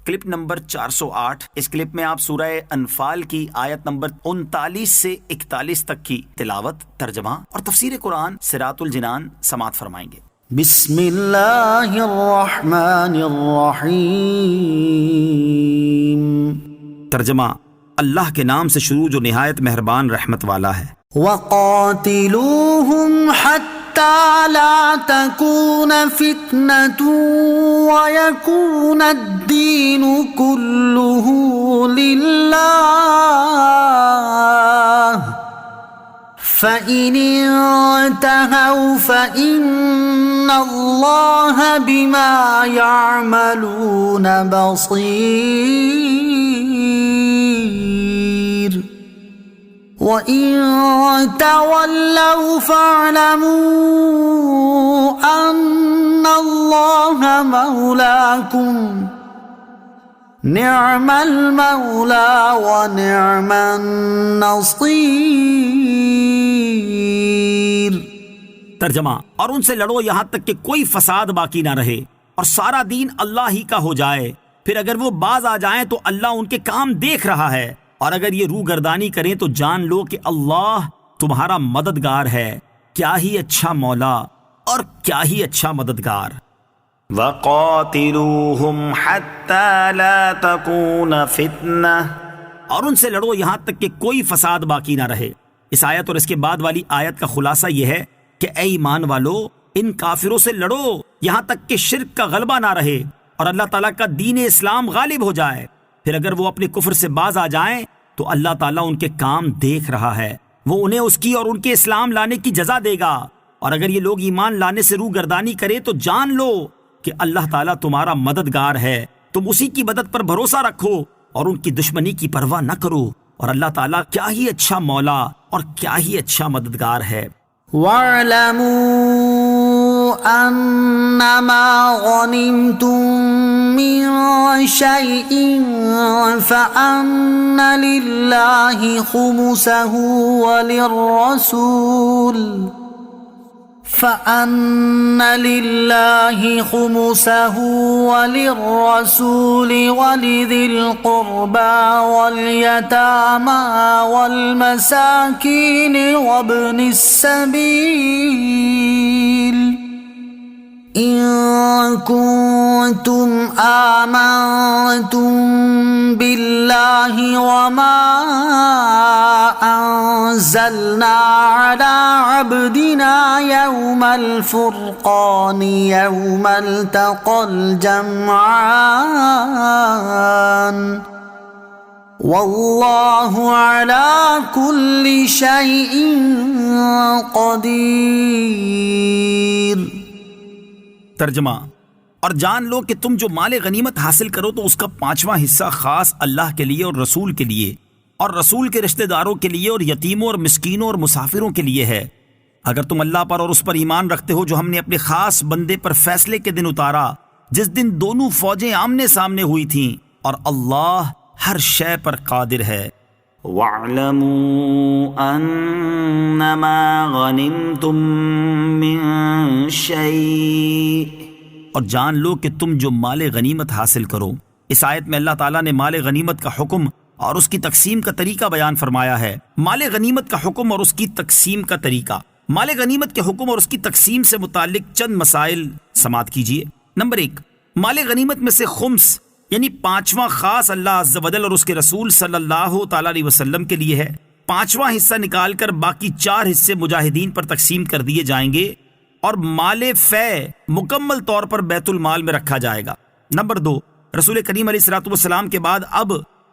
Clip number 408۔ اس clip میں آپ سورہ انفال کی آیت نمبر 39 سے 41 تک کی تلاوت، ترجمہ اور تفسیر قرآن صراط الجنان سماعت فرمائیں گے۔ بسم اللہ الرحمن الرحیم۔ ترجمہ، اللہ کے نام سے شروع جو نہایت مہربان رحمت والا ہے۔ وَقَاتِلُوهُمْ حَتَّى لَا تَكُونَ فِتْنَةٌ وَيَكُونَ الدِّينُ كُلُّهُ لِلَّهِ فَإِنِ انْتَهَوْا فَإِنَّ اللَّهَ بِمَا يَعْمَلُونَ بَصِيرٌ وَإِن تَوَلَّوْا فَاعْلَمُوا أَنَّ اللَّهَ مَوْلَاكُمْ نِعْمَ الْمَوْلَى وَنِعْمَ النَّصِيرُ۔ ترجمہ، اور ان سے لڑو یہاں تک کہ کوئی فساد باقی نہ رہے اور سارا دین اللہ ہی کا ہو جائے، پھر اگر وہ باز آ جائیں تو اللہ ان کے کام دیکھ رہا ہے، اور اگر یہ روح گردانی کریں تو جان لو کہ اللہ تمہارا مددگار ہے، کیا ہی اچھا مولا اور کیا ہی اچھا مددگار۔ وَقَاتِلُوهُمْ حَتَّى لَا تَكُونَ فِتْنَةٌ، اور ان سے لڑو یہاں تک کہ کوئی فساد باقی نہ رہے۔ اس آیت اور اس کے بعد والی آیت کا خلاصہ یہ ہے کہ اے ایمان والو، ان کافروں سے لڑو یہاں تک کہ شرک کا غلبہ نہ رہے اور اللہ تعالیٰ کا دین اسلام غالب ہو جائے، پھر اگر وہ اپنے کفر سے باز آ جائیں تو اللہ تعالیٰ ان کے کام دیکھ رہا ہے، وہ انہیں اس کی اور ان کے اسلام لانے کی جزا دے گا، اور اگر یہ لوگ ایمان لانے سے روح گردانی کریں تو جان لو کہ اللہ تعالیٰ تمہارا مددگار ہے، تم اسی کی مدد پر بھروسہ رکھو اور ان کی دشمنی کی پرواہ نہ کرو، اور اللہ تعالیٰ کیا ہی اچھا مولا اور کیا ہی اچھا مددگار ہے۔ وَاعْلَمُوا أَنَّمَا غَنِمْتُم مِّن شَيْءٍ فَأَنَّ لِلَّهِ خُمُسَهُ وَلِلرَّسُولِ وَلِذِي الْقُرْبَى وَالْيَتَامَى وَالْمَسَاكِينِ وَابْنِ السَّبِيلِ إِن كُنتُمْ آمنتم بِاللَّهِ وَمَا أَنزَلْنَا عَلَى عَبْدِنَا يَوْمَ الْفُرْقَانِ يَوْمَ الْتَقَى الْجَمْعَانِ وَاللَّهُ عَلَى كُلِّ شَيْءٍ قَدِيرٌ۔ ترجمہ، اور جان لو کہ تم جو مال غنیمت حاصل کرو تو اس کا 5واں حصہ خاص اللہ کے لیے اور رسول کے لیے اور رسول کے رشتہ داروں کے لیے اور یتیموں اور مسکینوں اور مسافروں کے لیے ہے، اگر تم اللہ پر اور اس پر ایمان رکھتے ہو جو ہم نے اپنے خاص بندے پر فیصلے کے دن اتارا، جس دن دونوں فوجیں آمنے سامنے ہوئی تھیں، اور اللہ ہر شے پر قادر ہے۔ وَاعْلَمُوا أَنَّمَا غَنِمْتُم مِّن شَيْءٍ، اور جان لو کہ تم جو مال غنیمت حاصل کرو۔ اس آیت میں اللہ تعالیٰ نے مال غنیمت کا حکم اور اس کی تقسیم کا طریقہ بیان فرمایا ہے۔ مال غنیمت کا حکم اور اس کی تقسیم کا طریقہ۔ مال غنیمت کے حکم اور اس کی تقسیم سے متعلق چند مسائل سماعت کیجیے۔ نمبر 1، مال غنیمت میں سے خمس یعنی 5واں خاص اللہ عز و جل اور اس کے رسول صلی اللہ تعالیٰ علیہ وسلم کے لیے ہے۔ 5واں حصہ نکال کر باقی 4 حصے مجاہدین پر تقسیم کر دیے جائیں گے، اور مال فے مکمل طور پر بیت المال میں رکھا جائے گا۔ نمبر 2، رسول کریم علیہ الصلوۃ والسلام کے بعد اب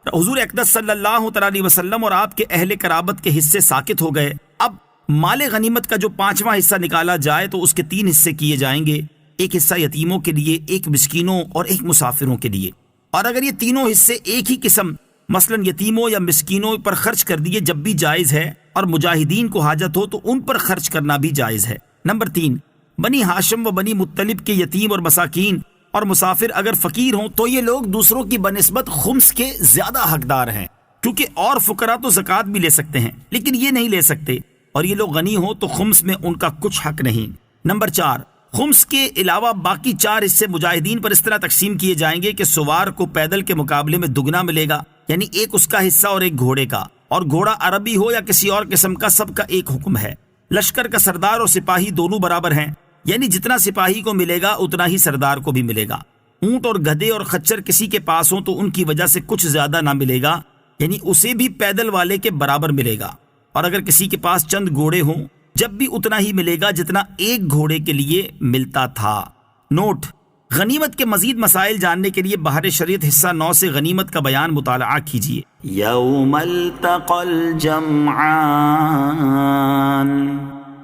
حضور اقدس صلی اللہ تعالیٰ علیہ وسلم اور آپ کے اہل قرابت کے حصے ساقط ہو گئے۔ اب مال غنیمت کا جو 5واں حصہ نکالا جائے تو اس کے 3 حصے کیے جائیں گے، ایک حصہ یتیموں کے لیے، ایک مسکینوں اور ایک مسافروں کے لیے، اور اگر یہ تینوں حصے ایک ہی قسم مثلا یتیموں یا مسکینوں پر خرچ کر دیے جب بھی جائز ہے، اور مجاہدین کو حاجت ہو تو ان پر خرچ کرنا بھی جائز ہے۔ نمبر 3، بنی ہاشم و بنی مطلب کے یتیم اور مساکین اور مسافر اگر فقیر ہوں تو یہ لوگ دوسروں کی بنسبت خمس کے زیادہ حقدار ہیں، کیونکہ اور فقراء تو زکوٰۃ بھی لے سکتے ہیں لیکن یہ نہیں لے سکتے، اور یہ لوگ غنی ہوں تو خمس میں ان کا کچھ حق نہیں۔ نمبر 4، خمس کے علاوہ باقی 4 حصے مجاہدین پر اس طرح تقسیم کیے جائیں گے کہ سوار کو پیدل کے مقابلے میں دگنا ملے گا، یعنی ایک اس کا حصہ اور ایک گھوڑے کا، اور گھوڑا عربی ہو یا کسی اور قسم کا، سب کا ایک حکم ہے۔ لشکر کا سردار اور سپاہی دونوں برابر ہیں، یعنی جتنا سپاہی کو ملے گا اتنا ہی سردار کو بھی ملے گا۔ اونٹ اور گدھے اور خچر کسی کے پاس ہوں تو ان کی وجہ سے کچھ زیادہ نہ ملے گا، یعنی اسے بھی پیدل والے کے برابر ملے گا، اور اگر کسی کے پاس چند گھوڑے ہوں جب بھی اتنا ہی ملے گا جتنا ایک گھوڑے کے لیے ملتا تھا۔ نوٹ: غنیمت کے مزید مسائل جاننے کے لیے بحر شریعت حصہ 9 سے غنیمت کا بیان مطالعہ کیجیے۔ یوم التقى الجمعان،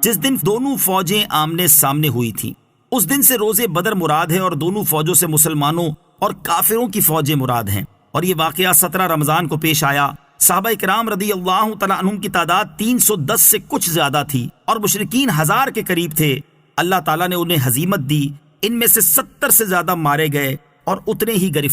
جس دن دونوں فوجیں آمنے سامنے ہوئی تھیں، اس دن سے روزے بدر مراد ہے، اور دونوں فوجوں سے مسلمانوں اور کافروں کی فوجیں مراد ہیں، اور یہ واقعہ 17 رمضان کو پیش آیا۔ صحابہ کرام رضی اللہ تعالیٰ عنہم کی تعداد 310 سے کچھ زیادہ تھی، اور مشرکین 1000 کے قریب تھے۔ اللہ تعالیٰ نے انہیں ہزیمت دی، ان میں سے 70 سے زیادہ مارے گئے اور اتنے ہی گرفتار